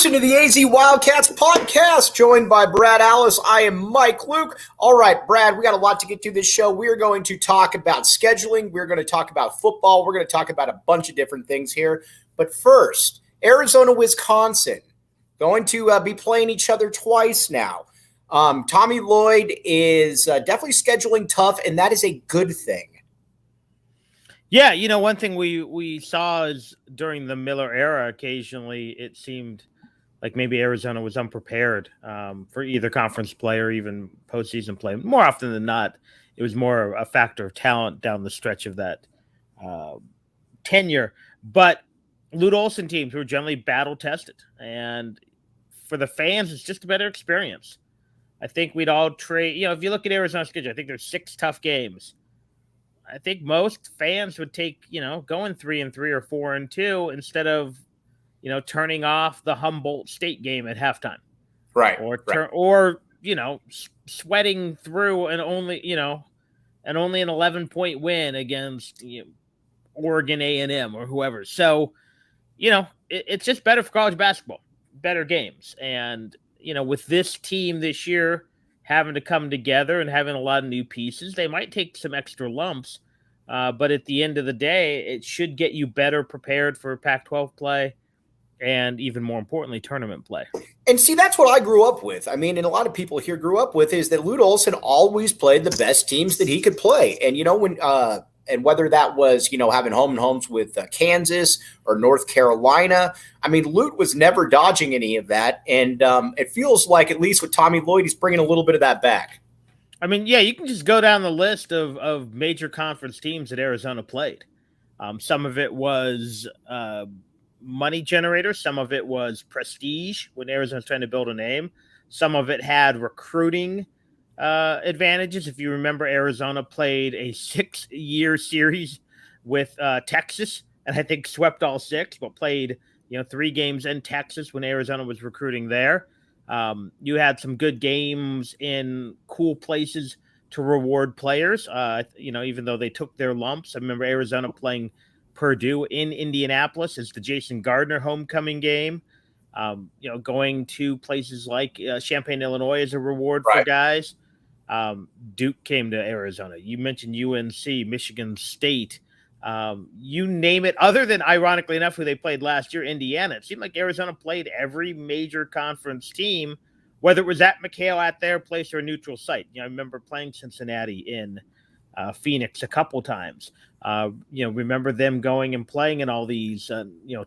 listening to the AZ Wildcats podcast, joined by Brad Allis. I am Mike Luke. All right, Brad, we got a lot to get through this show. We're going to talk about scheduling. We're going to talk about football. We're going to talk about a bunch of different things here. But first, Arizona, Wisconsin, going to be playing each other twice now. Tommy Lloyd is definitely scheduling tough, and that is a good thing. Yeah, you know, one thing we saw is during the Miller era, occasionally it seemed like maybe Arizona was unprepared for either conference play or even postseason play. More often than not, it was more a factor of talent down the stretch of that tenure. But Lute Olson teams were generally battle-tested. And for the fans, it's just a better experience. I think we'd all trade, you know, if you look at Arizona's schedule, I think there's 6 tough games. I think most fans would take, you know, going 3-3 or 4-2 instead of, you know, turning off the Humboldt State game at halftime. Right. Or, you know, sweating through and only an 11-point win against Oregon A&M or whoever. So, you know, it's just better for college basketball, better games. And, you know, with this team this year having to come together and having a lot of new pieces, they might take some extra lumps. But at the end of the day, it should get you better prepared for Pac-12 play and, even more importantly, tournament play. And see, that's what I grew up with. I mean, and a lot of people here grew up with is that Lute Olson always played the best teams that he could play. And, you know, when and whether that was, you know, having home and homes with Kansas or North Carolina, I mean, Lute was never dodging any of that. And it feels like, at least with Tommy Lloyd, he's bringing a little bit of that back. I mean, yeah, you can just go down the list of major conference teams that Arizona played. Some of it was money generators. Some of it was prestige when Arizona's trying to build a name. Some of it had recruiting advantages. If you remember, Arizona played a 6-year series with Texas, and I think swept all 6, but played 3 games in Texas when Arizona was recruiting there. You had some good games in cool places to reward players. Even though they took their lumps. I remember Arizona playing Purdue in Indianapolis as the Jason Gardner homecoming game. Going to places like Champaign, Illinois as a reward for guys. Duke came to Arizona. You mentioned UNC, Michigan State. You name it, other than, ironically enough, who they played last year, Indiana. It seemed like Arizona played every major conference team, whether it was at McHale at their place or a neutral site. I remember playing Cincinnati in Phoenix a couple times. Remember them going and playing in all these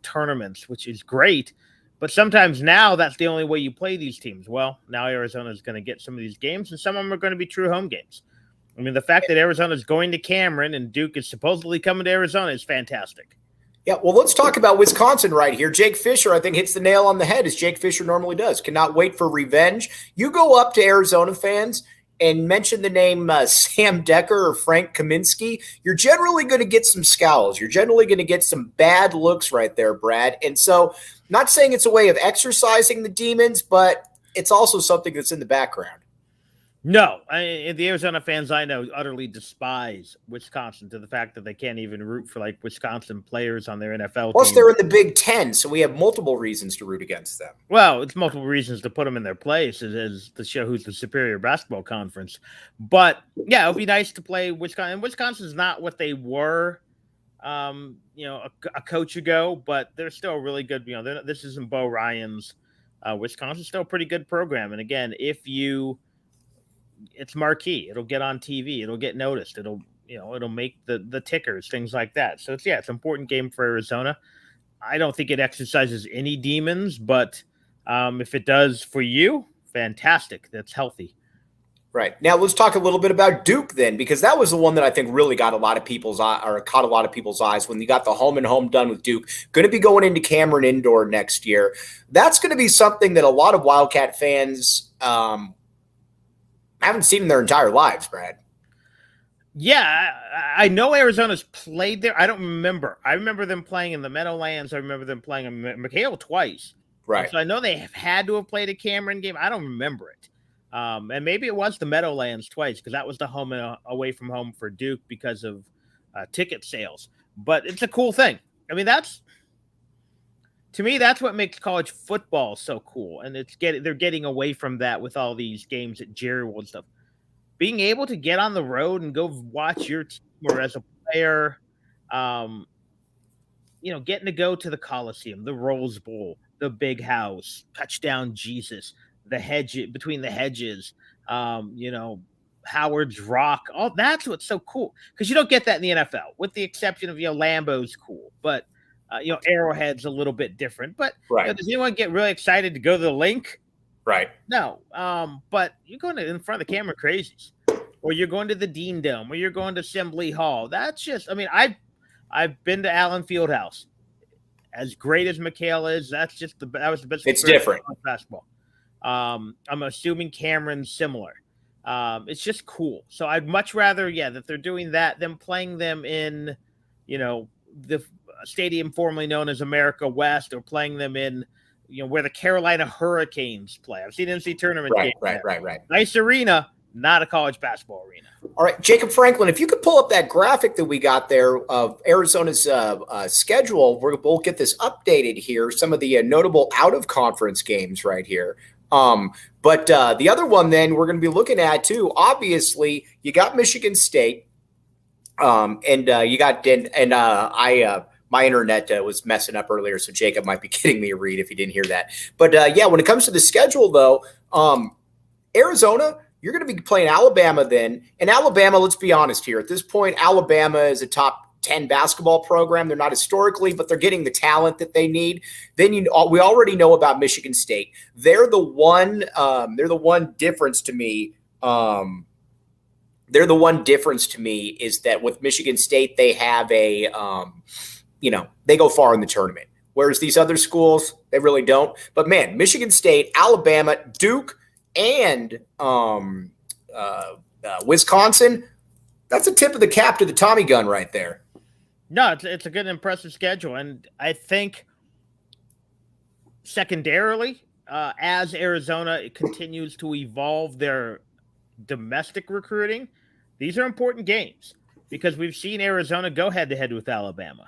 tournaments, which is great. But sometimes now that's the only way you play these teams. Well, now Arizona is going to get some of these games, and some of them are going to be true home games. I mean, the fact that Arizona is going to Cameron and Duke is supposedly coming to Arizona is fantastic. Yeah, well, let's talk about Wisconsin right here. Jake Fisher, I think, hits the nail on the head, as Jake Fisher normally does. Cannot wait for revenge. You go up to Arizona fans and mention the name Sam Decker or Frank Kaminsky, you're generally going to get some scowls. You're generally going to get some bad looks right there, Brad. And so, not saying it's a way of exercising the demons, but it's also something that's in the background. No, the Arizona fans I know utterly despise Wisconsin to the fact that they can't even root for Wisconsin players on their NFL Plus, team. they're in the Big Ten, so we have multiple reasons to root against them. Well, it's multiple reasons to put them in their place as to show who's the superior basketball conference. But yeah, it would be nice to play Wisconsin. And Wisconsin's not what they were, a coach ago, but they're still really good. This isn't Bo Ryan's Wisconsin's still a pretty good program. And again, it's marquee. It'll get on TV. It'll get noticed. It'll make the tickers, things like that. So it's an important game for Arizona. I don't think it exercises any demons, but if it does for you, fantastic. That's healthy. Right. Now let's talk a little bit about Duke then, because that was the one that I think really got a lot of people's caught a lot of people's eyes when you got the home and home done with Duke. Going to be going into Cameron Indoor next year. That's going to be something that a lot of Wildcat fans haven't seen in their entire lives, Brad. Yeah, I know Arizona's played there. I don't remember. I remember them playing in the Meadowlands. I remember them playing in McHale twice. Right. So I know they have had to have played a Cameron game. I don't remember it. And maybe it was the Meadowlands twice because that was the home and away from home for Duke because of ticket sales. But it's a cool thing. I mean, to me, that's what makes college football so cool. And they're getting away from that with all these games at Jerry World and stuff. Being able to get on the road and go watch your team or as a player, getting to go to the Coliseum, the Rose Bowl, the Big House, Touchdown Jesus, the hedge between the hedges, Howard's Rock. All that's what's so cool because you don't get that in the NFL, with the exception of Lambeau's cool, but Arrowhead's a little bit different. But does anyone get really excited to go to the link? Right. No. But you're going in front of the camera crazies, or you're going to the Dean Dome, or you're going to Assembly Hall. That's just, I've been to Allen Fieldhouse. As great as McHale is, that was the best. It's different basketball. I'm assuming Cameron's similar. It's just cool. So I'd much rather, that they're doing that than playing them in, the stadium formerly known as America West, or playing them in, where the Carolina Hurricanes play. I've seen NCAA tournament. Right. Nice arena, not a college basketball arena. All right, Jacob Franklin, if you could pull up that graphic that we got there of Arizona's schedule, we'll get this updated here. Some of the notable out-of-conference games right here. But the other one then we're going to be looking at too, obviously, you got Michigan State, and you got my internet was messing up earlier, so Jacob might be getting me a read if he didn't hear that. But when it comes to the schedule, though, Arizona, you're going to be playing Alabama then. And Alabama, let's be honest here. At this point, Alabama is a top 10 basketball program. They're not historically, but they're getting the talent that they need. Then we already know about Michigan State. They're the one difference to me. They're the one difference to me is that with Michigan State, they have they go far in the tournament. Whereas these other schools, they really don't. But man, Michigan State, Alabama, Duke, and Wisconsin, that's a tip of the cap to the Tommy gun right there. No, it's a good, impressive schedule. And I think secondarily, as Arizona continues to evolve their domestic recruiting, these are important games because we've seen Arizona go head-to-head with Alabama.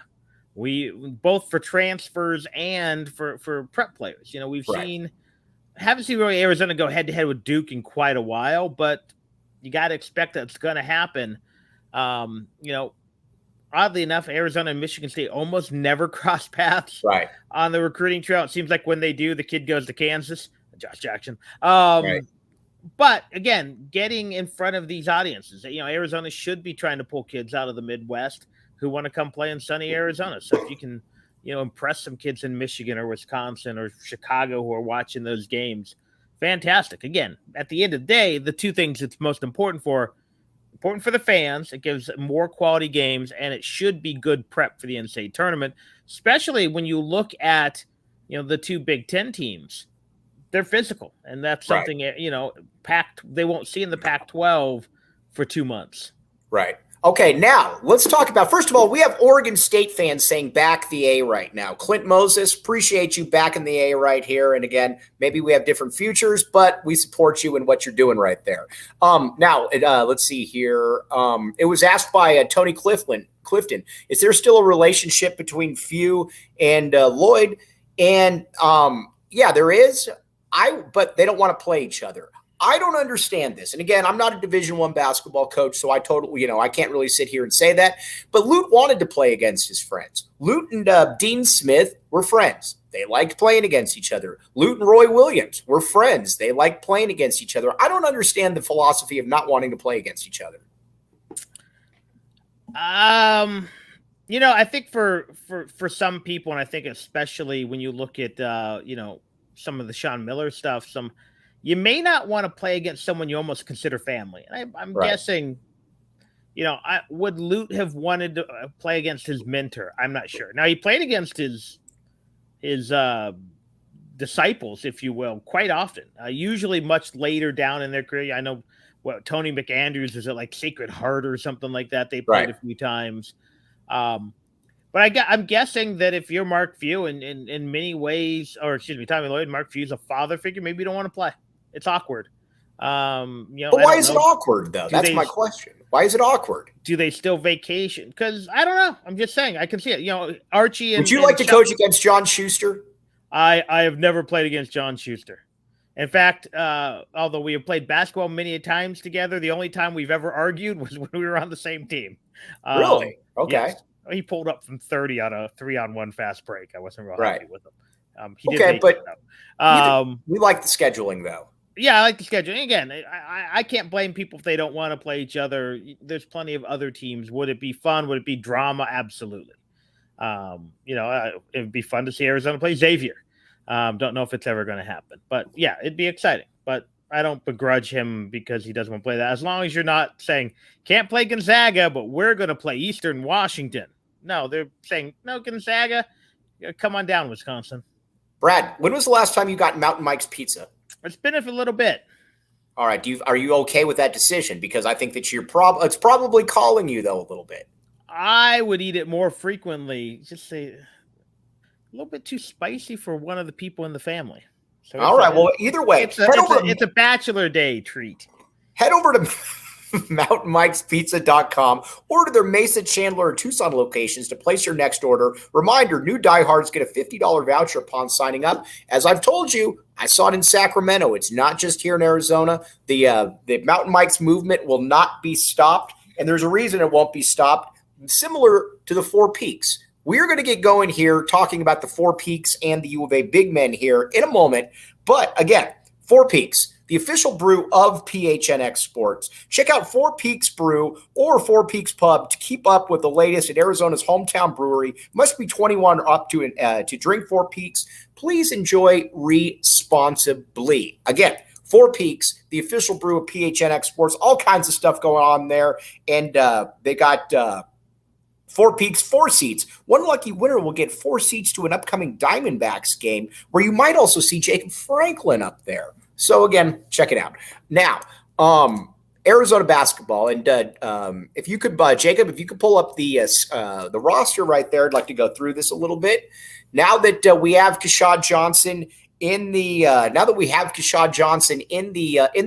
We both for transfers and for prep players. Haven't seen really Arizona go head-to-head with Duke in quite a while, but you got to expect that it's going to happen. Oddly enough, Arizona and Michigan State almost never cross paths on the recruiting trail. It seems like when they do, the kid goes to Kansas, Josh Jackson. But again, getting in front of these audiences, Arizona should be trying to pull kids out of the Midwest who want to come play in sunny Arizona. So if you can, impress some kids in Michigan or Wisconsin or Chicago who are watching those games, fantastic. Again, at the end of the day, the two things it's most important for the fans, it gives more quality games, and it should be good prep for the NCAA tournament, especially when you look at, the two Big Ten teams. They're physical, and that's something, they won't see in the Pac-12 for 2 months. Right. Okay, now let's talk about, first of all, we have Oregon State fans saying back the A right now. Clint Moses, appreciate you backing the A right here. And again, maybe we have different futures, but we support you in what you're doing right there. Now, let's see here. It was asked by Tony Clifton, is there still a relationship between Few and Lloyd? And there is. But they don't want to play each other. I don't understand this. And again, I'm not a Division I basketball coach, so I totally, I can't really sit here and say that. But Lute wanted to play against his friends. Lute and Dean Smith were friends. They liked playing against each other. Lute and Roy Williams were friends. They liked playing against each other. I don't understand the philosophy of not wanting to play against each other. I think for some people, and I think especially when you look at, some of the Sean Miller stuff, you may not want to play against someone you almost consider family. And I'm guessing, would Lute have wanted to play against his mentor? I'm not sure. Now, he played against his disciples, if you will, quite often, usually much later down in their career. I know Tony McAndrews was at like Sacred Heart or something like that. They played a few times. But I'm guessing that if you're Mark Few in many ways, or excuse me, Tommy Lloyd, Mark Few's a father figure, maybe you don't want to play. It's awkward. But why is it awkward, though? That's my question. Why is it awkward? Do they still vacation? Because I don't know. I'm just saying. I can see it. Archie and... Would you like to coach against John Schuster? I have never played against John Schuster. In fact, although we have played basketball many times together, the only time we've ever argued was when we were on the same team. Really? Okay. Yes. He pulled up from 30 on a 3-on-1 fast break. I wasn't real happy with him. He did make it, though. We like the scheduling, though. Yeah, I like the scheduling. Again, I can't blame people if they don't want to play each other. There's plenty of other teams. Would it be fun? Would it be drama? Absolutely. It'd be fun to see Arizona play Xavier. Don't know if it's ever going to happen, but yeah, it'd be exciting. But I don't begrudge him because he doesn't want to play that. As long as you're not saying can't play Gonzaga, but we're going to play Eastern Washington. No, they're saying no, Gonzaga. Come on down, Wisconsin. Brad, when was the last time you got Mountain Mike's Pizza? It's been a little bit. All right. Are you okay with that decision? Because I think that it's probably calling you though a little bit. I would eat it more frequently. Just say a little bit too spicy for one of the people in the family. So all right. Well, either way, it's a bachelor day treat. Head over to mountainmikespizza.com or to their Mesa, Chandler, or Tucson locations to place your next order. Reminder, new diehards get a $50 voucher upon signing up. As I've told you, I saw it in Sacramento. It's not just here in Arizona. The Mountain Mike's movement will not be stopped, and there's a reason it won't be stopped. Similar to the Four Peaks. We're going to get going here talking about the Four Peaks and the U of A big men here in a moment. But again, Four Peaks, the official brew of PHNX Sports. Check out Four Peaks Brew or Four Peaks Pub to keep up with the latest at Arizona's hometown brewery. Must be 21 or up to drink Four Peaks. Please enjoy responsibly. Again, Four Peaks, the official brew of PHNX Sports. All kinds of stuff going on there. And they got Four Peaks 4 seats. One lucky winner will get 4 seats to an upcoming Diamondbacks game where you might also see Jacob Franklin up there. So again, check it out. Now, Arizona basketball, and if you could, Jacob, if you could pull up the roster right there, I'd like to go through this a little bit. Now that we have Keshad Johnson in the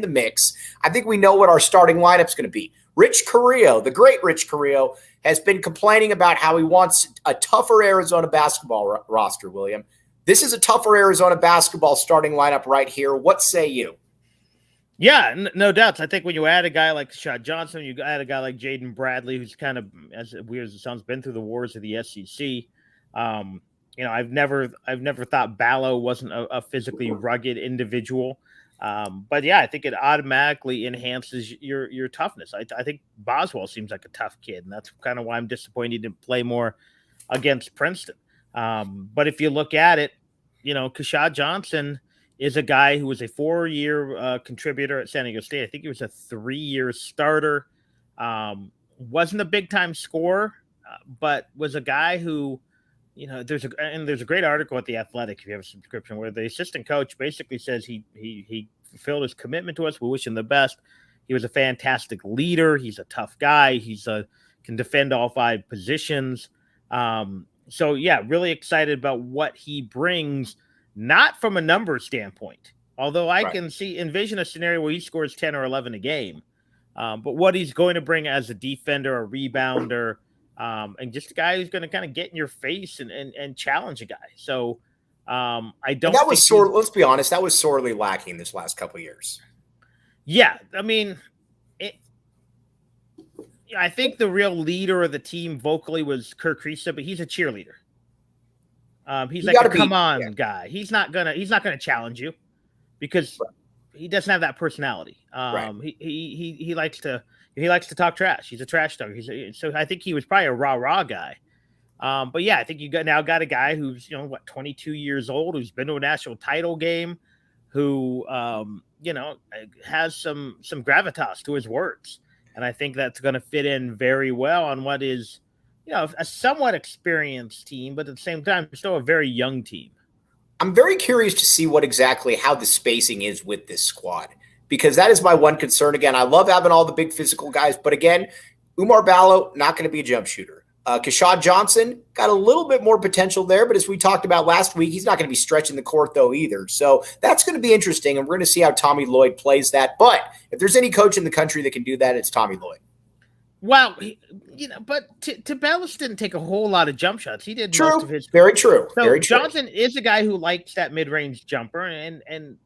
mix, I think we know what our starting lineup's going to be. Rich Carrillo, the great Rich Carrillo, has been complaining about how he wants a tougher Arizona basketball roster, William. This is a tougher Arizona basketball starting lineup right here. What say you? Yeah, no doubts. I think when you add a guy like Keshad Johnson, you add a guy like Jaden Bradley, who's kind of, as weird as it sounds, been through the wars of the SEC. I've never thought Ballo wasn't a physically rugged individual. But yeah, I think it automatically enhances your toughness. I think Boswell seems like a tough kid, and that's kind of why I'm disappointed he didn't play more against Princeton. But if you look at it, Keshad Johnson is a guy who was a 4-year contributor at San Diego State. I think he was a 3-year starter. Wasn't a big-time scorer, but was a guy who, there's a great article at The Athletic, if you have a subscription, where the assistant coach basically says he fulfilled his commitment to us. We wish him the best. He was a fantastic leader. He's a tough guy. Can defend all 5 positions. So yeah, really excited about what he brings, not from a number standpoint, although I can envision a scenario where he scores 10 or 11 a game, but what he's going to bring as a defender, a rebounder, and just a guy who's going to kind of get in your face and challenge a guy. So I don't. That was let's be honest, that was sorely lacking this last couple of years. Yeah, I mean, I think the real leader of the team vocally was Kirk Kriisa, but he's a cheerleader. He's like a come on guy. He's not gonna challenge you because he doesn't have that personality. He likes to talk trash. He's a trash talker. So I think he was probably a rah guy. But yeah, I think you got a guy who's 22 years old, who's been to a national title game, who has some gravitas to his words. And I think that's going to fit in very well on what is, a somewhat experienced team, but at the same time, still a very young team. I'm very curious to see how the spacing is with this squad, because that is my one concern. Again, I love having all the big physical guys, but again, Oumar Ballo, not going to be a jump shooter. Keshad Johnson got a little bit more potential there, but as we talked about last week, he's not going to be stretching the court though either. So that's going to be interesting, and we're going to see how Tommy Lloyd plays that. But if there's any coach in the country that can do that, it's Tommy Lloyd. Well, but Tabellus didn't take a whole lot of jump shots. He did most of True. his. Very true. So Very true. Johnson is a guy who likes that mid-range jumper and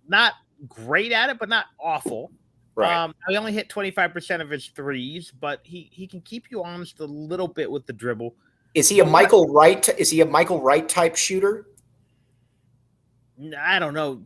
not great at it, but not awful. Right. He only hit 25% of his threes, but he can keep you honest a little bit with the dribble. Is he a Michael Wright? Is he a Michael Wright type shooter? I don't know.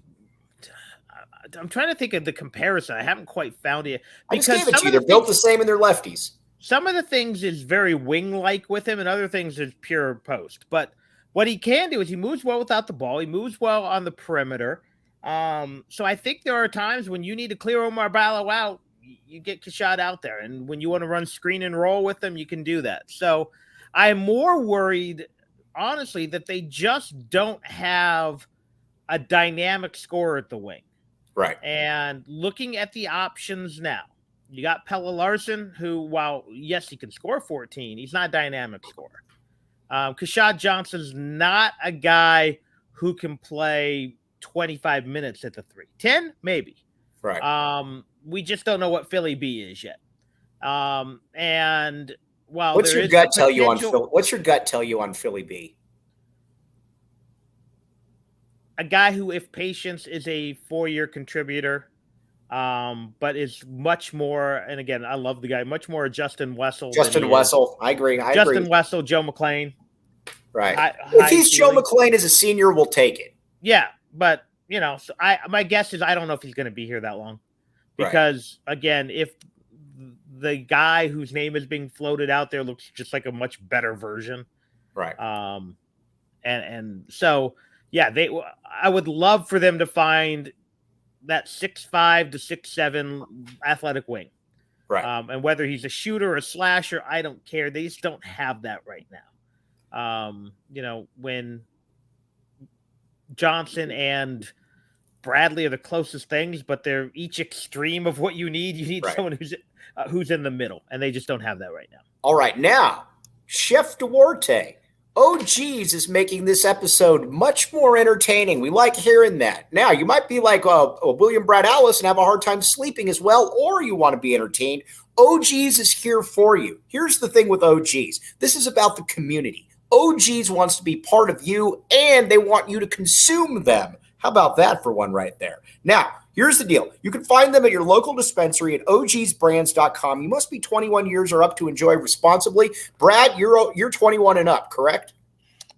I'm trying to think of the comparison. I haven't quite found it. I just gave it to you. They're built the same and they're lefties. Some of the things is very wing-like with him, and other things is pure post. But what he can do is he moves well without the ball. He moves well on the perimeter. So I think there are times when you need to clear Omar Ballo out, you get Keshad out there. And when you want to run screen and roll with them, you can do that. So I'm more worried, honestly, that they just don't have a dynamic scorer at the wing. Right. And looking at the options now, you got Pelle Larsson, who, while, yes, he can score 14, he's not a dynamic scorer. Keshad Johnson's not a guy who can play 25 minutes at the 3. 10, maybe. Right. We just don't know what Philly B is yet. And while what's your gut tell you on Philly? What's your gut tell you on Philly B? A guy who, if patience, is a 4-year contributor, but is much more. And again, I love the guy. Much more Justin Wessel. I agree. Justin Wessel, Joe McClain. Right. If he's Joe McClain as a senior, we'll take it. Yeah, but so my guess is I don't know if he's going to be here that long, because again, if the guy whose name is being floated out there looks just like a much better version, right? And so yeah, I would love for them to find that 6'5" to 6'7" athletic wing, right? And whether he's a shooter or a slasher, I don't care. They just don't have that right now. When Johnson and Bradley are the closest things, but they're each extreme of what you need. You need someone who's in the middle, and they just don't have that right now. All right, now Chef Duarte, OGs is making this episode much more entertaining. We like hearing that. Now, you might be like William Brad Alice and have a hard time sleeping as well, or you want to be entertained. OGs is here for you. Here's the thing with OGs. This is about the community. OGs wants to be part of you, and they want you to consume them. How about that for one right there? Now, here's the deal. You can find them at your local dispensary at ogsbrands.com. You must be 21 years or up to enjoy responsibly. Brad, you're 21 and up, correct?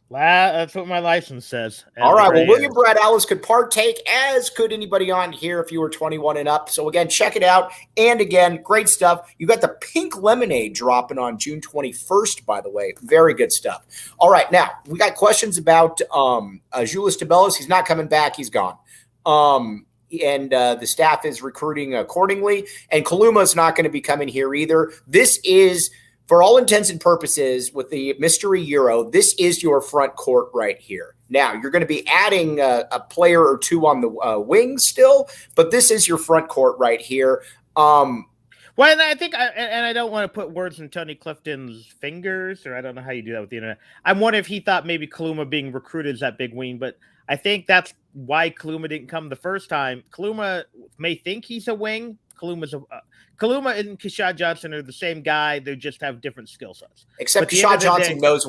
That's what my license says. All right. Well, William Brad Alice could partake, as could anybody on here if you were 21 and up. So, again, check it out. And, again, great stuff. You got the pink lemonade dropping on June 21st, by the way. Very good stuff. All right. Now, we got questions about Julius Tabellus. He's not coming back. He's gone. And the staff is recruiting accordingly. And Kaluma's not going to be coming here either. This is, for all intents and purposes, with the Mystery Euro, this is your front court right here. Now, you're going to be adding a player or two on the wings still, but this is your front court right here. Well, and I think, and I don't want to put words in Tony Clifton's fingers, or I don't know how you do that with the internet. I'm wondering if he thought maybe Kaluma being recruited as that big wing, but I think that's why Kaluma didn't come the first time. Kaluma may think he's a wing. Kaluma and Keshad Johnson are the same guy. They just have different skill sets. Except Keshad Johnson knows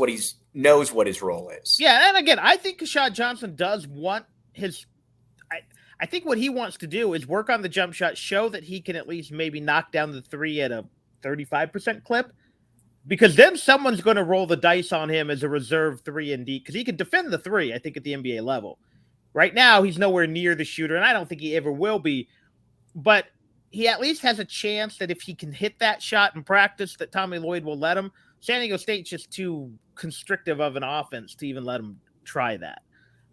what his role is. Yeah, and again, I think Keshad Johnson does want his. I think what he wants to do is work on the jump shot, show that he can at least maybe knock down the 3 at a 35% clip, because then someone's going to roll the dice on him as a reserve 3 and D, because he can defend the 3, I think, at the NBA level. Right now, he's nowhere near the shooter, and I don't think he ever will be, but he at least has a chance that if he can hit that shot in practice, that Tommy Lloyd will let him. San Diego State's just too constrictive of an offense to even let him try that.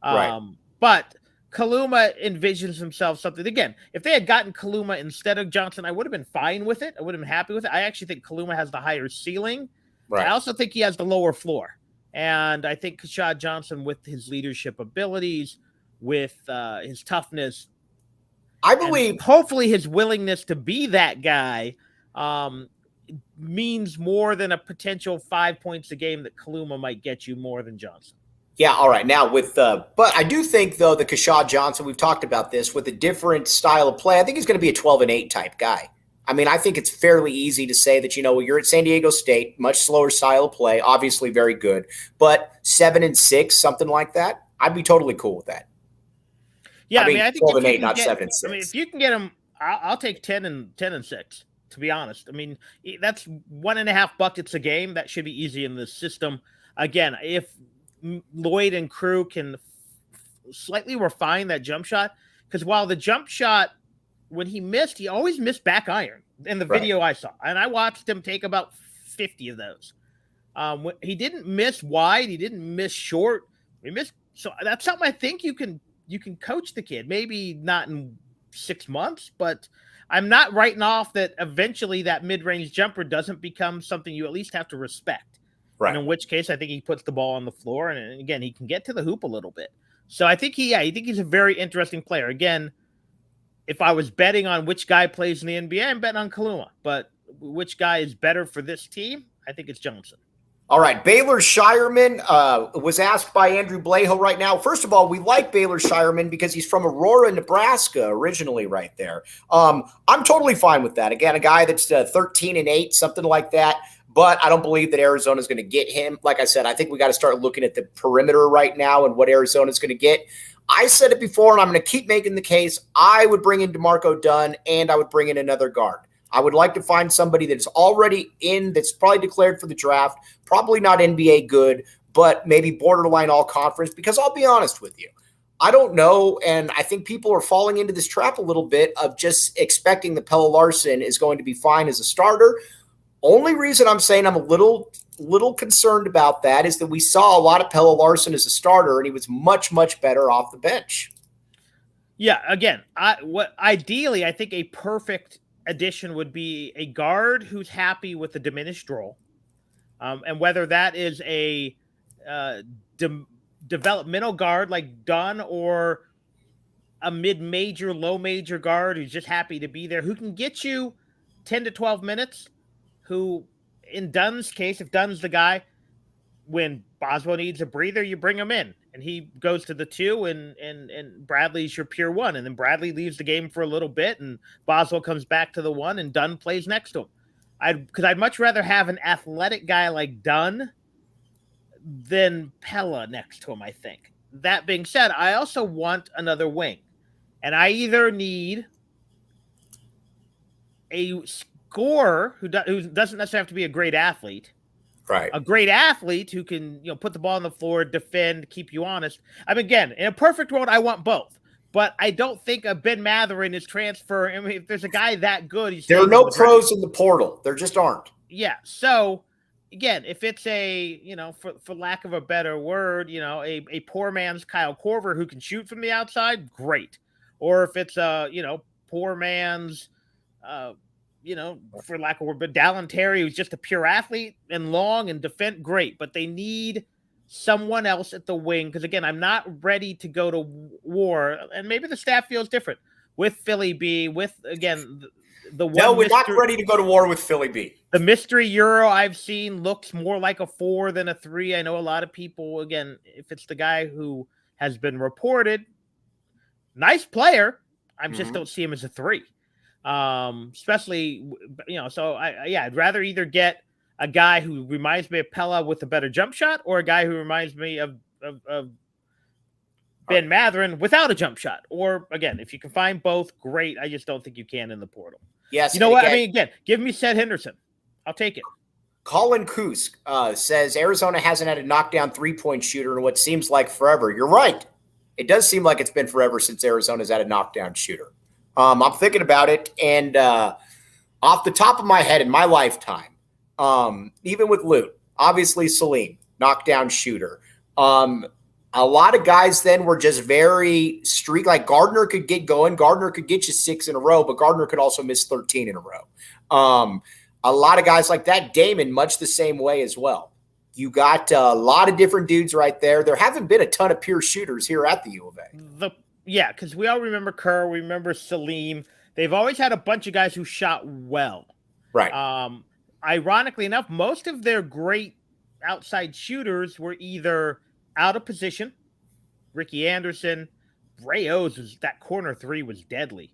Right. But Kaluma envisions himself something. Again, if they had gotten Kaluma instead of Johnson, I would have been fine with it. I would have been happy with it. I actually think Kaluma has the higher ceiling. Right. I also think he has the lower floor. And I think Keshad Johnson, with his leadership abilities, with his toughness, I believe hopefully his willingness to be that guy means more than a potential 5 points a game that Kaluma might get you more than Johnson. Yeah, all right. Now but I do think though the Keshad Johnson, we've talked about this with a different style of play. I think he's going to be a 12-8 type guy. I mean, I think it's fairly easy to say that, you're at San Diego State, much slower style of play, obviously very good, but 7-6, something like that, I'd be totally cool with that. Yeah, I mean, I think 12-8, not 7-6. if you can get him, I'll take 10-6. To be honest, I mean, that's 1.5 buckets a game. That should be easy in the system. Again, if Lloyd and crew can slightly refine that jump shot, because while the jump shot, when he missed, he always missed back iron in the video I saw, and I watched him take about 50 of those. He didn't miss wide, he didn't miss short, he missed. So that's something I think you can coach the kid. Maybe not in 6 months, but I'm not writing off that eventually that mid-range jumper doesn't become something you at least have to respect. Right. And in which case, I think he puts the ball on the floor, and again, he can get to the hoop a little bit. So I think he's a very interesting player. Again, if I was betting on which guy plays in the NBA, I'm betting on Kaluma. But which guy is better for this team? I think it's Johnson. All right, Baylor Shireman was asked by Andrew Blahill right now. First of all, we like Baylor Shireman because he's from Aurora, Nebraska, originally right there. I'm totally fine with that. Again, a guy that's 13-8, something like that. But I don't believe that Arizona is going to get him. Like I said, I think we got to start looking at the perimeter right now and what Arizona is going to get. I said it before, and I'm going to keep making the case. I would bring in DeMarco Dunn, and I would bring in another guard. I would like to find somebody that's already in, that's probably declared for the draft, probably not NBA good, but maybe borderline all conference, because I'll be honest with you. I don't know, and I think people are falling into this trap a little bit of just expecting that Pelle Larsson is going to be fine as a starter. Only reason I'm saying I'm a little concerned about that is that we saw a lot of Pelle Larsson as a starter, and he was much, much better off the bench. Yeah, again, ideally, I think a perfect addition would be a guard who's happy with the diminished role, and whether that is a developmental guard like Dunn or a mid-major, low-major guard who's just happy to be there, who can get you 10 to 12 minutes, who, in Dunn's case, if Dunn's the guy, when Boswell needs a breather, you bring him in, and he goes to the 2, and Bradley's your pure 1, and then Bradley leaves the game for a little bit, and Boswell comes back to the 1, and Dunn plays next to him. Because I'd much rather have an athletic guy like Dunn than Pelle next to him, I think. That being said, I also want another wing, and I either need a scorer who doesn't necessarily have to be a great athlete, right? A great athlete who can, put the ball on the floor, defend, keep you honest. I mean, again, in a perfect world, I want both, but I don't think a Ben Mathurin is transfer. I mean, if there's a guy that good, there are no pros in the portal. There just aren't. Yeah. So again, if it's a, for lack of a better word, a poor man's Kyle Korver who can shoot from the outside, great. Or if it's a, poor man's, for lack of a word, but Dallin Terry, who's just a pure athlete and long and defend, great. But they need someone else at the wing. Because again, I'm not ready to go to war. And maybe the staff feels different with Philly B, with, again, the one. No, we're not ready to go to war with Philly B. The mystery Euro I've seen looks more like a 4 than a 3. I know a lot of people, again, if it's the guy who has been reported, nice player, I just don't see him as a 3. Especially, so I'd rather either get a guy who reminds me of Pelle with a better jump shot, or a guy who reminds me of Ben Mathurin without a jump shot. Or again, if you can find both, great. I just don't think you can in the portal. Yes. You know what? I mean, again, give me Seth Henderson. I'll take it. Colin Kusk says Arizona hasn't had a knockdown 3-point shooter in what seems like forever. You're right. It does seem like it's been forever since Arizona's had a knockdown shooter. I'm thinking about it, and off the top of my head, in my lifetime, even with Lute, obviously Salim, knockdown shooter. A lot of guys then were just very streak. Like Gardner could get going. Gardner could get you 6 in a row, but Gardner could also miss 13 in a row. A lot of guys like that. Damon, much the same way as well. You got a lot of different dudes right there. There haven't been a ton of pure shooters here at the U of A. Yeah, because we all remember Kerr, we remember Salim. They've always had a bunch of guys who shot well. Right. Ironically enough, most of their great outside shooters were either out of position. Ricky Anderson, Ray O's, that corner 3 was deadly.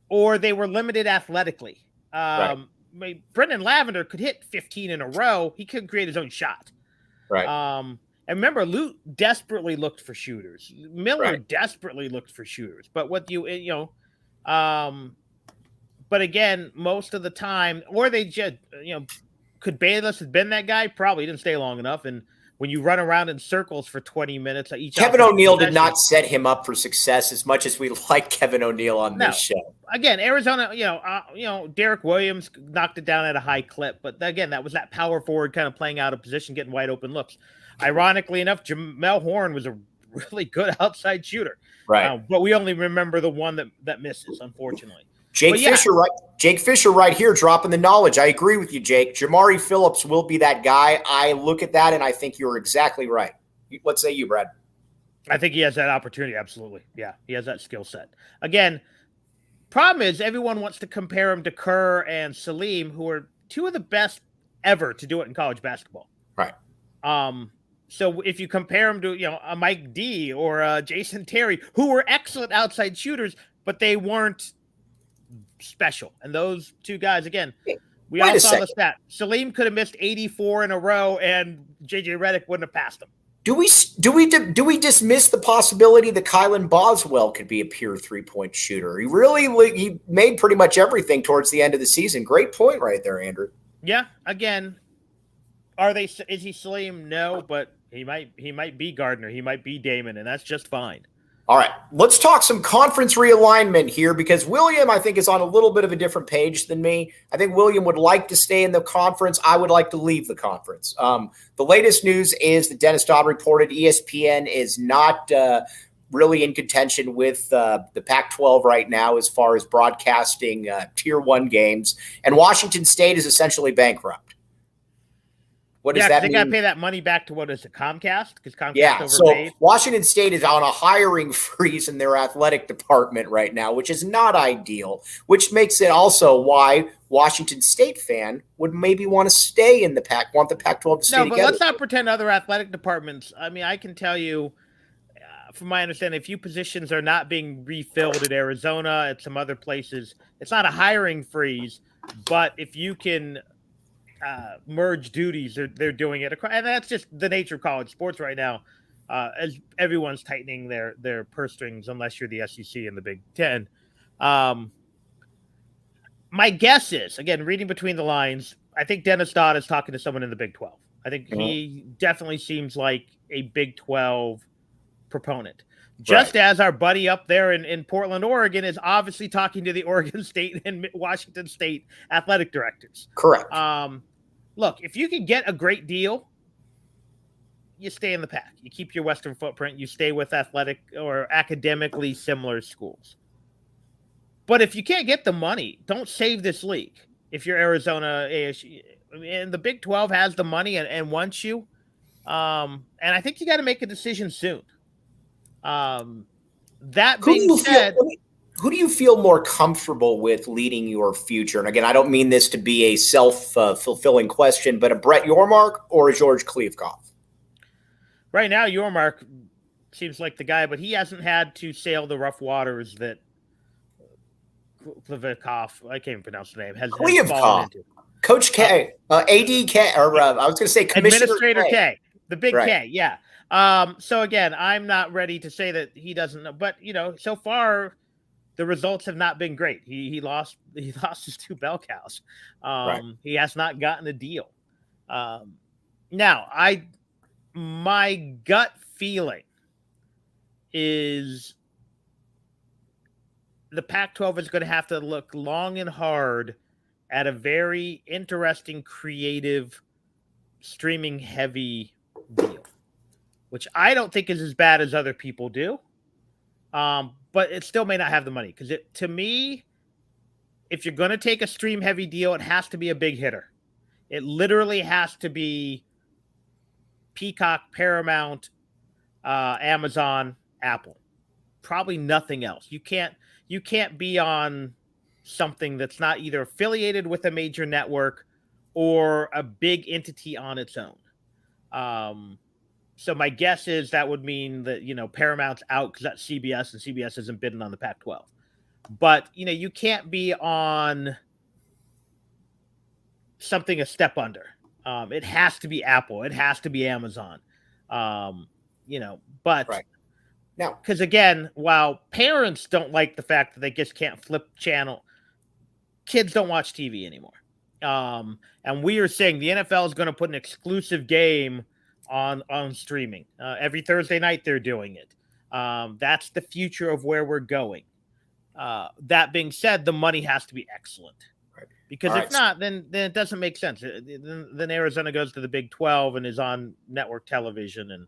Or they were limited athletically. I mean, Brendan Lavender could hit 15 in a row. He couldn't create his own shot. Right. And remember, Lute desperately looked for shooters. Miller desperately looked for shooters. But what but again, most of the time, or they just, could Bayless have been that guy? Probably didn't stay long enough. And when you run around in circles for 20 minutes, Kevin O'Neal did not set him up for success as much as we like Kevin O'Neal on this show. Again, Arizona, Derek Williams knocked it down at a high clip, but again, that was that power forward kind of playing out of position, getting wide open looks. Ironically enough, Jamel Horn was a really good outside shooter, right? But we only remember the one that misses, unfortunately. Jake Fisher right here dropping the knowledge. I agree with you, Jake. Jamari Phillips will be that guy. I look at that and I think you're exactly right. What say you, Brad? I think he has that opportunity. Absolutely. Yeah, he has that skill set. Again, problem is everyone wants to compare him to Kerr and Salim, who are two of the best ever to do it in college basketball. Right. So if you compare him to, a Mike D or Jason Terry, who were excellent outside shooters, but they weren't special. And those two guys, again, we all saw the stat. Salim could have missed 84 in a row, and JJ Redick wouldn't have passed him. Do we dismiss the possibility that Kylan Boswell could be a pure 3-point shooter? He made pretty much everything towards the end of the season. Great point right there, Andrew. Yeah. Again, is he Salim? No, but he might be Gardner. He might be Damon, and that's just fine. All right, let's talk some conference realignment here because William, I think, is on a little bit of a different page than me. I think William would like to stay in the conference. I would like to leave the conference. The latest news is that Dennis Dodd reported ESPN is not really in contention with the Pac-12 right now as far as broadcasting Tier 1 games, and Washington State is essentially bankrupt. What does that mean? They got to pay that money back to, what is it, Comcast? Because Comcast overpaid. So Washington State is on a hiring freeze in their athletic department right now, which is not ideal, which makes it also why Washington State fan would maybe want to stay in the Pac, want the Pac-12 to stay together. No, but let's not pretend other athletic departments. I mean, I can tell you, from my understanding, a few positions are not being refilled at Arizona, at some other places. It's not a hiring freeze, but if you can merge duties, they're doing it, and that's just the nature of college sports right now. As everyone's tightening their purse strings, unless you're the SEC and the Big Ten. My guess is, again, reading between the lines, I think Dennis Dodd is talking to someone in the Big 12. I think he definitely seems like a Big 12 proponent. Just as our buddy up there in Portland, Oregon, is obviously talking to the Oregon State and Washington State athletic directors. Correct. Look, if you can get a great deal, you stay in the Pac. You keep your Western footprint. You stay with athletic or academically similar schools. But if you can't get the money, don't save this league. If you're Arizona, ASU, and the Big 12 has the money and wants you, and I think you got to make a decision soon. That being said, who do you feel more comfortable with leading your future? And again, I don't mean this to be a self-fulfilling question, but a Brett Yormark or a George Kliavkoff? Right now, Yormark seems like the guy, but he hasn't had to sail the rough waters that Kliavkoff, I can't even pronounce the name, has fallen into. Coach K, AD K, or I was going to say Commissioner Administrator K, the big K, yeah. So again, I'm not ready to say that he doesn't know, but so far the results have not been great. He lost his 2 bell cows. He has not gotten a deal. Now, my gut feeling is the Pac-12 is going to have to look long and hard at a very interesting, creative, streaming heavy deal, which I don't think is as bad as other people do. But it still may not have the money because to me, if you're going to take a stream heavy deal, it has to be a big hitter. It literally has to be Peacock, Paramount, Amazon, Apple. Probably nothing else. You can't be on something that's not either affiliated with a major network or a big entity on its own. So my guess is that would mean that, Paramount's out because that's CBS, and CBS isn't bidding on the Pac-12. But, you can't be on something a step under. It has to be Apple. It has to be Amazon. But right. Now, because again, while parents don't like the fact that they just can't flip channel, kids don't watch TV anymore. And we are saying the NFL is going to put an exclusive game on streaming. Every Thursday night they're doing it. That's the future of where we're going. That being said, the money has to be excellent. Right. Because if not, then it doesn't make sense. Then Arizona goes to the Big 12 and is on network television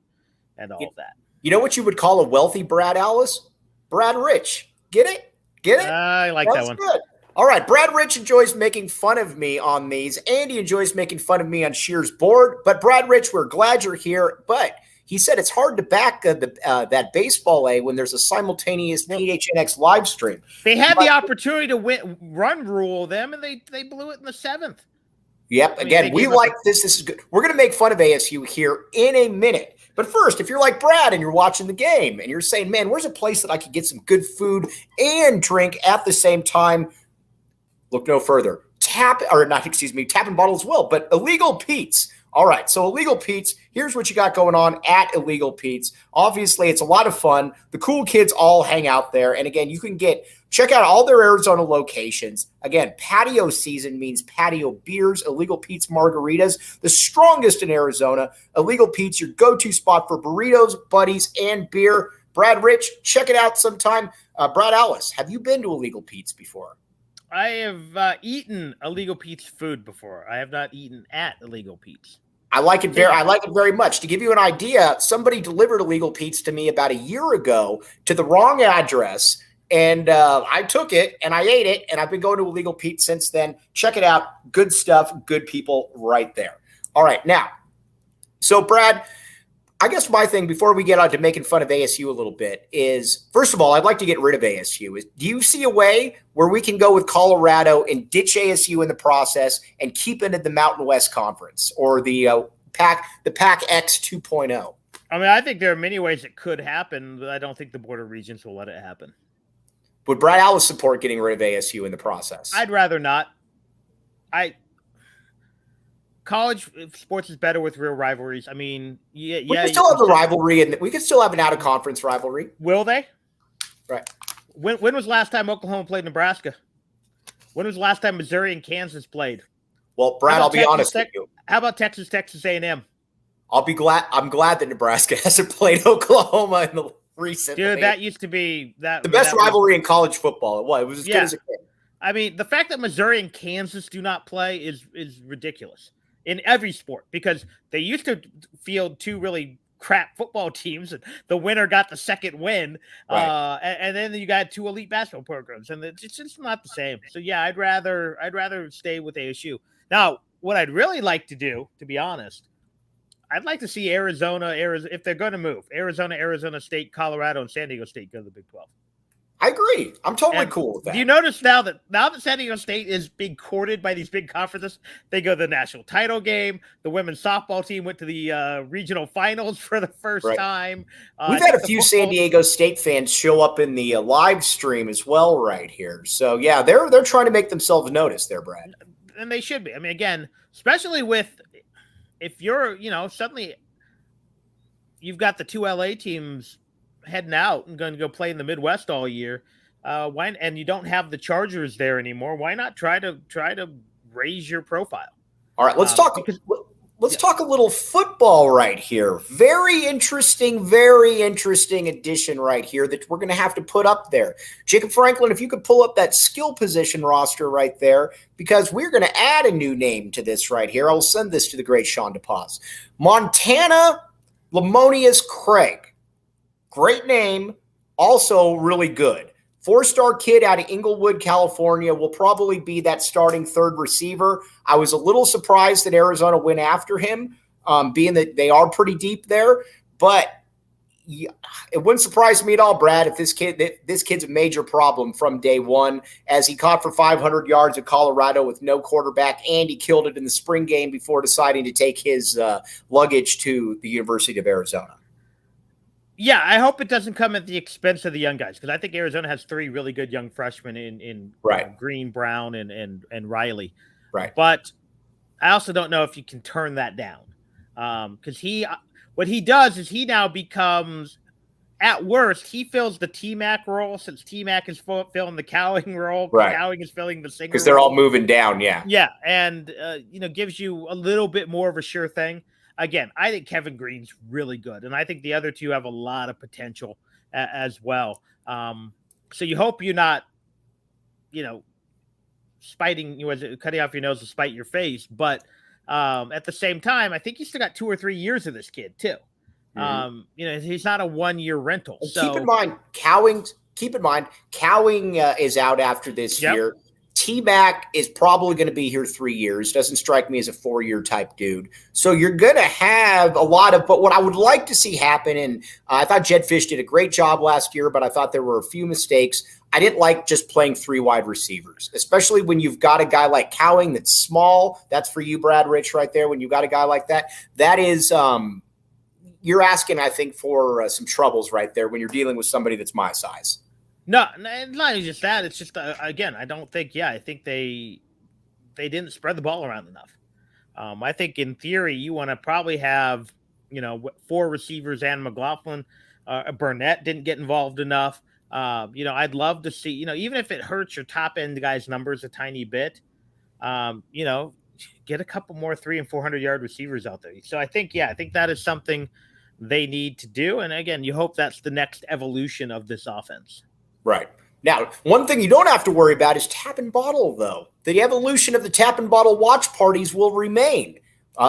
and all of that. You know what you would call a wealthy Brad Alice? Brad Rich. Get it? Get it? I like that one. Good. All right. Brad Rich enjoys making fun of me on these. Andy enjoys making fun of me on Shear's board. But Brad Rich, we're glad you're here. But he said it's hard to back that baseball A when there's a simultaneous PHNX live stream. They had the opportunity to run rule them, and they blew it in the 7th. Yep. Again, we like this. This is good. We're going to make fun of ASU here in a minute. But first, if you're like Brad and you're watching the game and you're saying, man, where's a place that I could get some good food and drink at the same time? Look no further. Tap and bottle as well, but Illegal Pete's. All right, so Illegal Pete's, here's what you got going on at Illegal Pete's. Obviously, it's a lot of fun. The cool kids all hang out there. And again, you can check out all their Arizona locations. Again, patio season means patio beers, Illegal Pete's margaritas, the strongest in Arizona. Illegal Pete's, your go-to spot for burritos, buddies, and beer. Brad Rich, check it out sometime. Brad Alice, have you been to Illegal Pete's before? I have eaten Illegal Pete's food before. I have not eaten at Illegal Pete's. I like it very much. To give you an idea, somebody delivered Illegal Pete's to me about a year ago to the wrong address, and I took it and I ate it, and I've been going to Illegal Pete's since then. Check it out. Good stuff, good people right there. All right, now, so Brad, I guess my thing before we get on to making fun of ASU a little bit is, first of all, I'd like to get rid of ASU. Do you see a way where we can go with Colorado and ditch ASU in the process and keep it in the Mountain West Conference or the PAC-X 2.0? I mean, I think there are many ways it could happen, but I don't think the Board of Regents will let it happen. Would Brad Alice support getting rid of ASU in the process? I'd rather not. College sports is better with real rivalries. I mean, we can still have the rivalry, and we can still have an out-of-conference rivalry. Will they? Right. When was the last time Oklahoma played Nebraska? When was the last time Missouri and Kansas played? Well, Brad, I'll be honest with you. How about Texas A&M? I'm glad that Nebraska hasn't played Oklahoma in the recent. Dude, that used to be the best rivalry in college football. It was as good as it came. I mean, the fact that Missouri and Kansas do not play is ridiculous in every sport, because they used to field two really crap football teams, and the winner got the second win. Right. And then you got two elite basketball programs, and it's just not the same. So yeah, I'd rather stay with ASU. Now, what I'd really like to do, to be honest, I'd like to see Arizona, if they're going to move, Arizona State, Colorado, and San Diego State go to the Big 12. I agree. I'm totally cool with that. Do you notice now that San Diego State is being courted by these big conferences, they go to the national title game. The women's softball team went to the regional finals for the first time. We've had a few San Diego State fans show up in the live stream as well right here. So, yeah, they're trying to make themselves noticed there, Brad. And they should be. I mean, again, especially if you're, suddenly you've got the two LA teams heading out and going to go play in the Midwest all year. And you don't have the Chargers there anymore. Why not try to raise your profile? All right, let's talk a little football right here. Very interesting addition right here that we're going to have to put up there. Jacob Franklin, if you could pull up that skill position roster right there, because we're going to add a new name to this right here. I'll send this to the great Sean DePaz. Montana Lamonius Craig. Great name, also really good. 4-star kid out of Inglewood, California, will probably be that starting third receiver. I was a little surprised that Arizona went after him, being that they are pretty deep there. But it wouldn't surprise me at all, Brad, if this kid's a major problem from day one, as he caught for 500 yards at Colorado with no quarterback, and he killed it in the spring game before deciding to take his luggage to the University of Arizona. Yeah, I hope it doesn't come at the expense of the young guys, because I think Arizona has three really good young freshmen in right. Green, Brown, and Riley. Right. But I also don't know if you can turn that down. Because what he does is he now becomes, at worst, he fills the T-Mac role, since T-Mac is filling the Cowing role. Right. Cowing is filling the Singer because they're all moving down. Yeah. Yeah. And, gives you a little bit more of a sure thing. Again, I think Kevin Green's really good. And I think the other two have a lot of potential as well. So you hope you're not, cutting off your nose to spite your face. But at the same time, I think you still got 2 or 3 years of this kid too. Mm-hmm. He's not a 1-year rental. And so keep in mind, Cowing is out after this year. T-Mac is probably going to be here 3 years. Doesn't strike me as a 4-year type dude. So you're going to have a lot of, but what I would like to see happen, and I thought Jed Fish did a great job last year, but I thought there were a few mistakes. I didn't like just playing 3 wide receivers, especially when you've got a guy like Cowing that's small. That's for you, Brad Rich, right there. When you've got a guy like that, that is, you're asking, I think, for some troubles right there when you're dealing with somebody that's my size. No, not even just that. It's just, again, I don't think, I think they didn't spread the ball around enough. I think in theory, you want to probably have, 4 receivers and McLaughlin. Burnett didn't get involved enough. I'd love to see, even if it hurts your top end guys' numbers a tiny bit, get a couple more 300 and 400 yard receivers out there. So I think that is something they need to do. And again, you hope that's the next evolution of this offense. Right. Now, one thing you don't have to worry about is tap and bottle, though. The evolution of the tap and bottle watch parties will remain.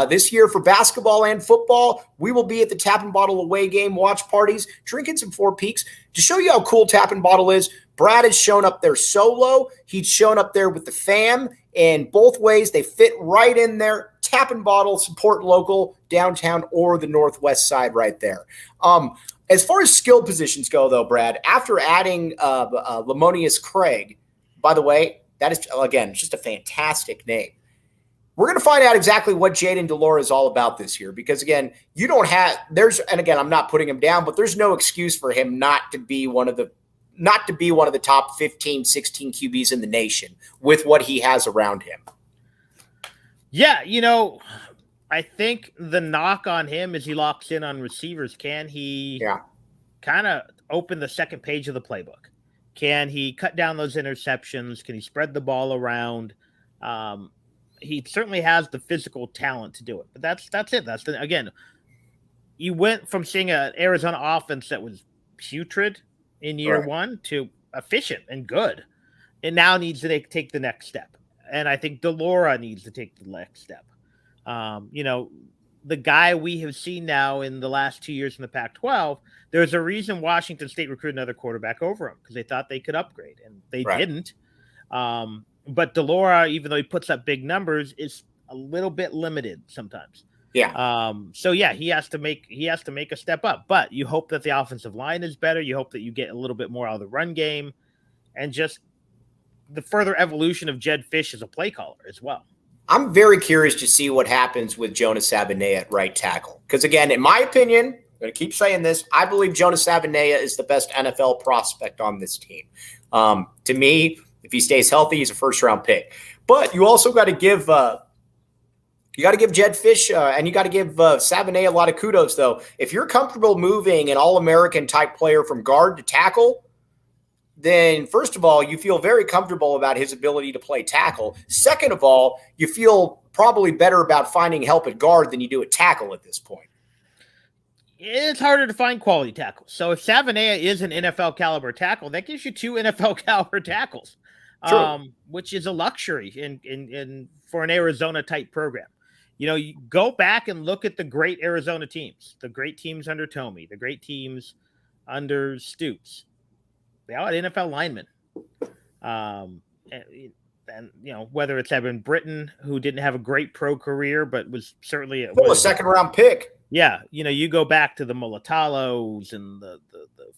This year for basketball and football, we will be at the Tap and Bottle away game watch parties, drinking some Four Peaks. To show you how cool Tap and Bottle is, Brad has shown up there solo. He's shown up there with the fam, and both ways they fit right in there. Tap and Bottle, support local, downtown, or the northwest side right there. As far as skill positions go, though, Brad, after adding Lamonius Craig, by the way, that is, again, just a fantastic name. We're going to find out exactly what Jaden Delora is all about this year because, again, you don't have – and again, I'm not putting him down, but there's no excuse for him not to be one of the top 15, 16 QBs in the nation with what he has around him. Yeah, I think the knock on him is he locks in on receivers. Can he kind of open the second page of the playbook? Can he cut down those interceptions? Can he spread the ball around? He certainly has the physical talent to do it. But that's it. Again, you went from seeing an Arizona offense that was putrid in year one to efficient and good. It now needs to take the next step. And I think Delora needs to take the next step. The guy we have seen now in the last 2 years in the Pac-12, there's a reason Washington State recruited another quarterback over him because they thought they could upgrade, and they didn't. But Delora, even though he puts up big numbers, is a little bit limited sometimes. Yeah. He has to make a step up. But you hope that the offensive line is better. You hope that you get a little bit more out of the run game, and just the further evolution of Jed Fish as a play caller as well. I'm very curious to see what happens with Jonas Sabanea at right tackle. Because, again, in my opinion, I'm going to keep saying this, I believe Jonas Sabanea is the best NFL prospect on this team. To me, if he stays healthy, he's a first-round pick. But you also got to give Jed Fish and you got to give Sabanea a lot of kudos, though. If you're comfortable moving an All-American type player from guard to tackle, then first of all, you feel very comfortable about his ability to play tackle. Second of all, you feel probably better about finding help at guard than you do at tackle at this point. It's harder to find quality tackles. So if Sabanea is an NFL caliber tackle, that gives you 2 NFL caliber tackles, which is a luxury in for an Arizona type program. You go back and look at the great Arizona teams, the great teams under Tomey, the great teams under Stoops. They all had NFL linemen. And whether it's Evan Britton, who didn't have a great pro career, but was certainly a second-round pick. Yeah. You go back to the Molitalos and the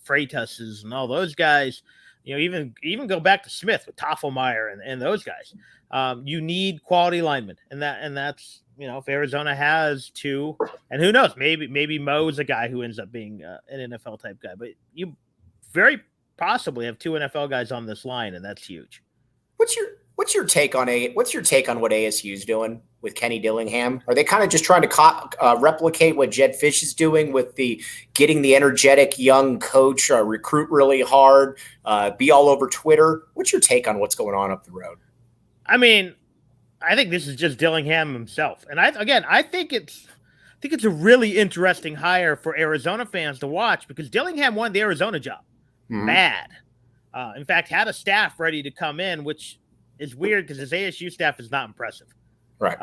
Freitases and all those guys, even go back to Smith with Toffelmeyer and those guys. You need quality linemen. And that's, if Arizona has 2, and who knows, maybe Mo's a guy who ends up being an NFL type guy, but you very possibly have 2 NFL guys on this line, and that's huge. What's your take on what ASU is doing with Kenny Dillingham? Are they kind of just trying to replicate what Jed Fish is doing with getting the energetic young coach, recruit really hard, be all over Twitter? What's your take on what's going on up the road? I mean, I think this is just Dillingham himself, and I think it's a really interesting hire for Arizona fans to watch because Dillingham won the Arizona job. Bad. In fact, had a staff ready to come in, which is weird because his ASU staff is not impressive. Right.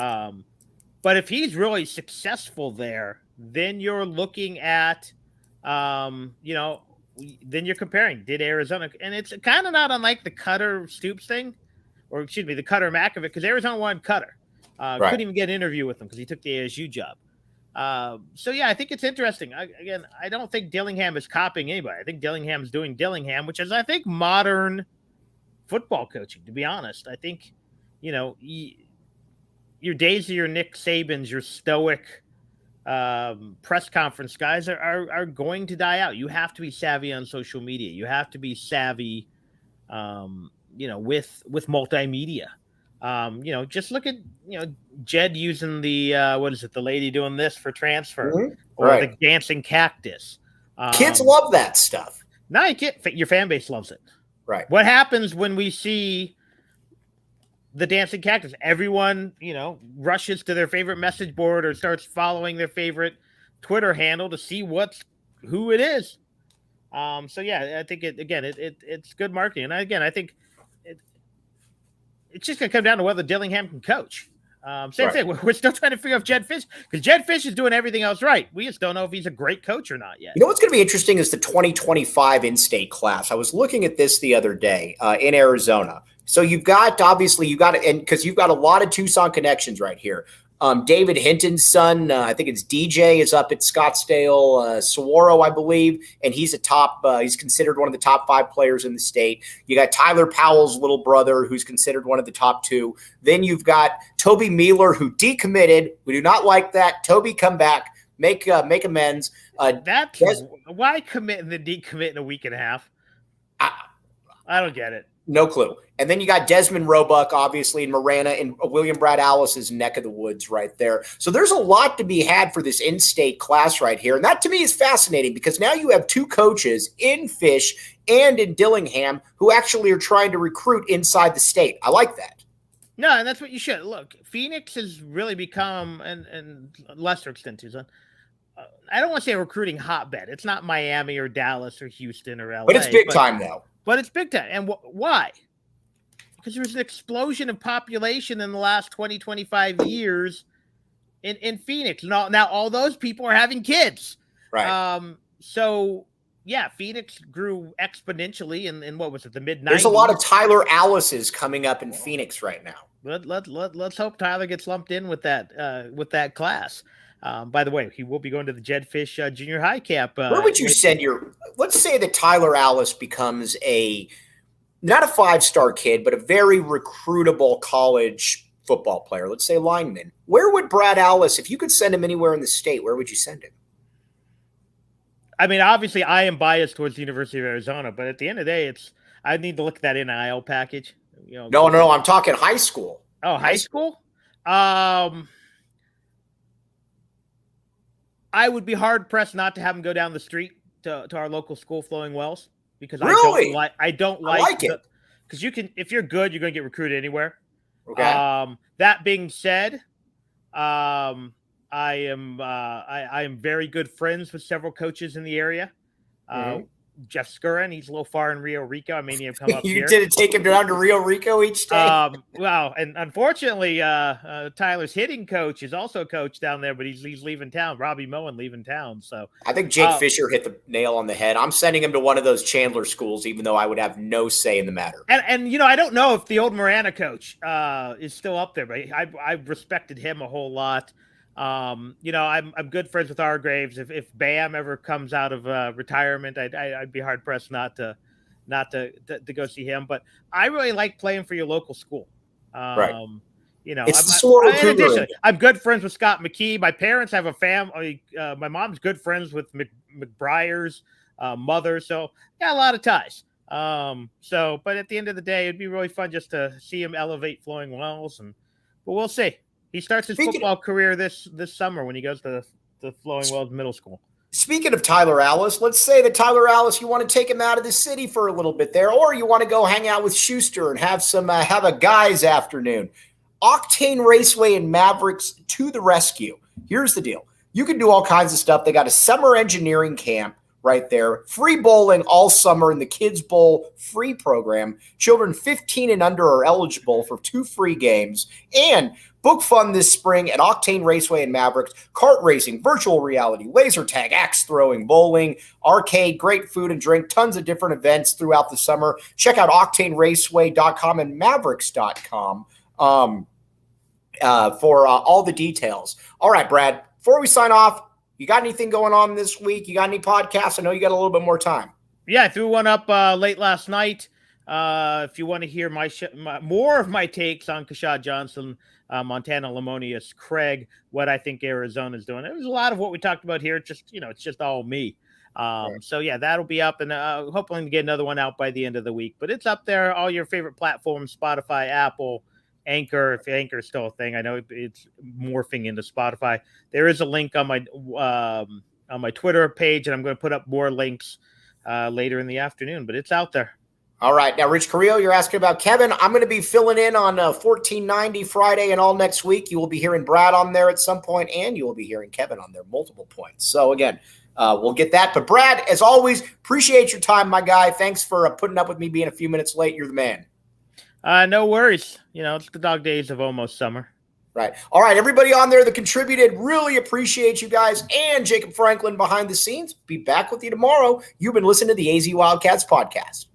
But if he's really successful there, then you're looking at, then you're comparing. Did Arizona, and it's kind of not unlike the Cutter Stoops thing, or excuse me, the Cutter Makovic, because Arizona wanted Cutter. Couldn't even get an interview with him because he took the ASU job. So yeah, I think it's interesting. I don't think Dillingham is copying anybody. I think Dillingham is doing Dillingham, which is, I think, modern football coaching, to be honest. I think, your days of your Nick Sabans, your stoic press conference guys are going to die out. You have to be savvy on social media. You have to be savvy, with multimedia. Just look at, Jed using the, the lady doing this for transfer, or the dancing cactus. Kids love that stuff. No, you can't. Your fan base loves it. Right. What happens when we see the dancing cactus? Everyone, rushes to their favorite message board or starts following their favorite Twitter handle to see who it is. So yeah, I think it's good marketing. And again, I think it's just going to come down to whether Dillingham can coach. Same thing. We're still trying to figure out Jed Fish, because Jed Fish is doing everything else right. We just don't know if he's a great coach or not yet. You know what's going to be interesting is the 2025 in-state class. I was looking at this the other day in Arizona. So and because you've got a lot of Tucson connections right here. David Hinton's son, I think it's DJ, is up at Scottsdale, Saguaro, I believe, and he's he's considered one of the top 5 players in the state. You got Tyler Powell's little brother, who's considered one of the top 2. Then you've got Toby Mealer, who decommitted. We do not like that. Toby, come back, make amends. Why commit and then decommit in a week and a half? I don't get it. No clue. And then you got Desmond Roebuck, obviously, in Marana, and William Brad Alice's neck of the woods right there. So there's a lot to be had for this in-state class right here. And that, to me, is fascinating because now you have 2 coaches in Fish and in Dillingham who actually are trying to recruit inside the state. I like that. No, and that's what you should. Look, Phoenix has really become, and lesser extent, Tucson, I don't want to say a recruiting hotbed. It's not Miami or Dallas or Houston or LA. But it's big time, though. But it's big time. And why? Because there's an explosion of population in the last 20, 25 years in Phoenix. Now all those people are having kids. Right. So, yeah, Phoenix grew exponentially in what was it, the mid-90s? There's a lot of Tyler Alice's coming up in Phoenix right now. Let's hope Tyler gets lumped in with that class. By the way, he will be going to the Jed Fish junior high camp. Where would you send let's say that Tyler Alice becomes not a 5-star kid, but a very recruitable college football player. Let's say lineman. Where would Brad Alice, if you could send him anywhere in the state, where would you send him? I mean, obviously I am biased towards the University of Arizona, but at the end of the day, I need to look at that NIL package. No, I'm talking high school. Oh, high school? I would be hard pressed not to have him go down the street to our local school, Flowing Wells, because really? I don't like it, because if you're good, you're going to get recruited anywhere. Okay. That being said, I am very good friends with several coaches in the area. Jeff Skurin, he's a little far in Rio Rico. I may need to come up here. You didn't take him down to Rio Rico each day? Well, and unfortunately, Tyler's hitting coach is also a coach down there, but he's leaving town. Robbie Moen leaving town. So I think Jake Fisher hit the nail on the head. I'm sending him to one of those Chandler schools, even though I would have no say in the matter. And I don't know if the old Marana coach is still up there, but I've respected him a whole lot. I'm good friends with Hargraves. If Bam ever comes out of retirement, I'd be hard pressed not to go see him. But I really like playing for your local school. Right. I'm good friends with Scott McKee. My parents have a family. My mom's good friends with McBriar's mother. So got a lot of ties. But at the end of the day, it'd be really fun just to see him elevate Flowing Wells, but we'll see. He starts his football career this summer when he goes to the Flowing Wells Middle School. Speaking of Tyler Alice, let's say that Tyler Alice, you want to take him out of the city for a little bit there, or you want to go hang out with Schuster and have a guys afternoon. Octane Raceway and Mavericks to the rescue. Here's the deal. You can do all kinds of stuff. They got a summer engineering camp right there. Free bowling all summer in the Kids Bowl free program. Children 15 and under are eligible for 2 free games. And book fun this spring at Octane Raceway and Mavericks. Kart racing, virtual reality, laser tag, axe throwing, bowling, arcade, great food and drink, tons of different events throughout the summer. Check out octaneraceway.com and mavericks.com for all the details. All right, Brad, before we sign off, you got anything going on this week? You got any podcasts? I know you got a little bit more time. Yeah, I threw one up late last night. If you want to hear more of my takes on Kashad Johnson, Montana Lamonius, Craig, what I think Arizona's doing. It was a lot of what we talked about here. It's just all me. Right. So yeah, that'll be up, and hopefully get another one out by the end of the week. But it's up there, all your favorite platforms: Spotify, Apple, Anchor, if Anchor is still a thing. I know it's morphing into Spotify. There is a link on my Twitter page, and I'm going to put up more links later in the afternoon, but it's out there. All right. Now, Rich Carrillo, you're asking about Kevin. I'm going to be filling in on 1490 Friday and all next week. You will be hearing Brad on there at some point, and you will be hearing Kevin on there multiple points. So, again, we'll get that. But, Brad, as always, appreciate your time, my guy. Thanks for putting up with me being a few minutes late. You're the man. No worries. It's the dog days of almost summer. Right. All right. Everybody on there that contributed, really appreciate you guys. And Jacob Franklin behind the scenes. Be back with you tomorrow. You've been listening to the AZ Wildcats podcast.